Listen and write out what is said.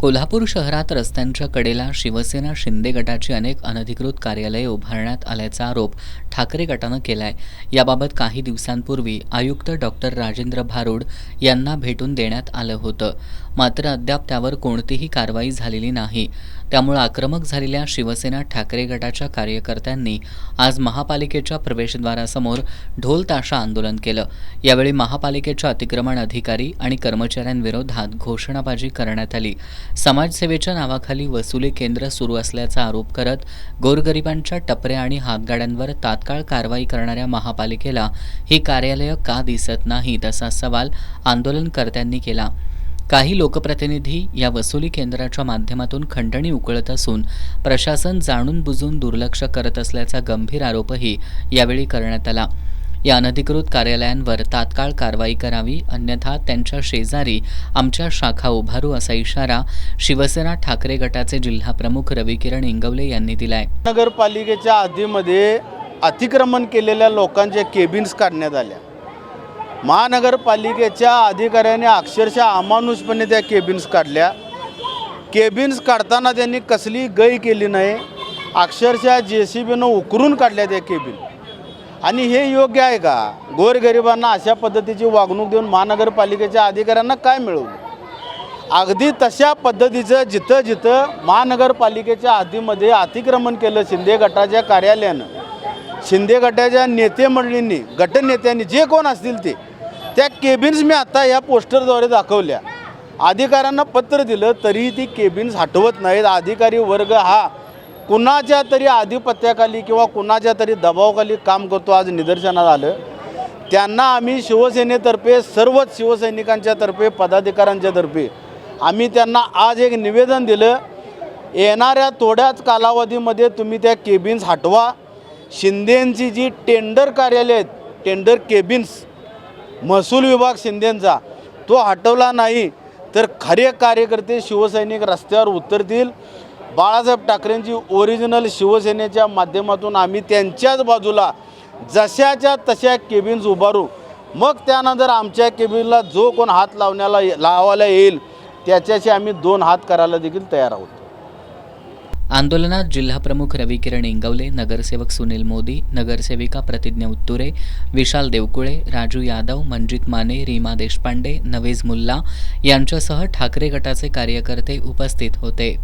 कोल्हापूर शहरात रस्त्यांच्या कडेला शिवसेना शिंदे गटाची अनेक अनधिकृत कार्यालये उभारण्यात आल्याचा आरोप ठाकरे गटानं केलाय। याबाबत काही दिवसांपूर्वी आयुक्त डॉक्टर राजेंद्र भारुड यांना भेटून देण्यात आलं होतं, मात्र अद्याप त्यावर कोणतीही कारवाई झालेली नाही। त्यामुळे आक्रमक झालेल्या शिवसेना ठाकरे गटाच्या कार्यकर्त्यांनी आज महापालिकेच्या प्रवेशद्वारासमोर ढोल ताशा आंदोलन केलं। यावेळी महापालिकेच्या अतिक्रमण अधिकारी आणि कर्मचाऱ्यांविरोधात घोषणाबाजी करण्यात आली। समाजसेवेच्या नावाखाली वसुली केंद्र सुरू असल्याचा आरोप करत गोरगरिबांच्या टपऱ्या आणि हातगाड्यांवर तात्काळ कारवाई करणाऱ्या महापालिकेला ही कार्यालयं का दिसत नाहीत असा सवाल आंदोलनकर्त्यांनी केला। काही लोकप्रतिनिधी या वसुली केंद्राच्या माध्यमातून खंडणी उकळत असून प्रशासन जाणून बुजून दुर्लक्ष करत असल्याचा गंभीर आरोपही यावेळी करण्यात आला। या अनधिकृत कार्यालयांवर तात्काळ कारवाई करावी, अन्यथा त्यांच्या शेजारी आमच्या शाखा उभारू असा इशारा शिवसेना ठाकरे गटाचे जिल्हाप्रमुख रविकिरण इंगवले यांनी दिलाय। नगरपालिकेच्या हद्दीमध्ये अतिक्रमण केलेल्या लोकांच्या केबिन्स काढण्यात आल्या। महानगरपालिकेच्या अधिकाऱ्यांनी अक्षरशः अमानुषपणे त्या केबिन्स काढल्या। केबिन्स काढताना त्यांनी कसली गय केली नाही, अक्षरशः JCBनं उकरून काढल्या त्या केबिन। आणि हे योग्य आहे का? गोरगरिबांना अशा पद्धतीची वागणूक देऊन महानगरपालिकेच्या अधिकाऱ्यांना काय मिळवलं? अगदी तशा पद्धतीचं जिथं जिथं महानगरपालिकेच्या हद्दीमध्ये अतिक्रमण केलं शिंदे गटाच्या कार्यालयानं, शिंदे गटाच्या नेते मंडळींनी, गटनेत्यांनी जे कोण असतील ते, त्या केबिन्स मी आता या पोस्टरद्वारे दाखवल्या। अधिकाऱ्यांना पत्र दिलं तरी ती केबिन्स हटवत नाहीत। अधिकारी वर्ग हा कुणाच्या तरी आधिपत्याखाली किंवा कुणाच्या तरी दबावाखाली काम करतो, आज निदर्शनास आलं। त्यांना आम्ही शिवसेनेतर्फे, सर्वच शिवसैनिकांच्या तर्फे, पदाधिकाऱ्यांच्या तर्फे आम्ही त्यांना आज एक निवेदन दिलं, येणाऱ्या थोड्याच कालावधीमध्ये तुम्ही त्या केबिन्स हटवा। शिंदेंची जी टेंडर कार्यालय आहेत, टेंडर केबिन्स, महसूल विभाग शिंदेंचा, तो हटवला नाही तर खरे कार्यकर्ते शिवसैनिक रस्त्यावर उतरतील। बाळासाहेब ठाकरेंची ओरिजिनल शिवसेनेच्या माध्यमातून आम्ही त्यांच्याच बाजूला जशाच्या तशा केबिन्स उभारू। मग त्यानंतर आमच्या केबिनला जो कोण हात लावायला येईल त्याच्याशी आम्ही 2 हात करायला देखील तयार आहोत। आंदोलनात जिल्हाप्रमुख रविकिरण इंगवले, नगरसेवक सुनील मोदी, नगरसेविका प्रतिज्ञा उत्तुरे, विशाल देवकुळे, राजू यादव, मंजित माने, रीमा देशपांडे, नवेज मुल्ला यांच्यासह ठाकरे गटाचे कार्यकर्ते उपस्थित होते।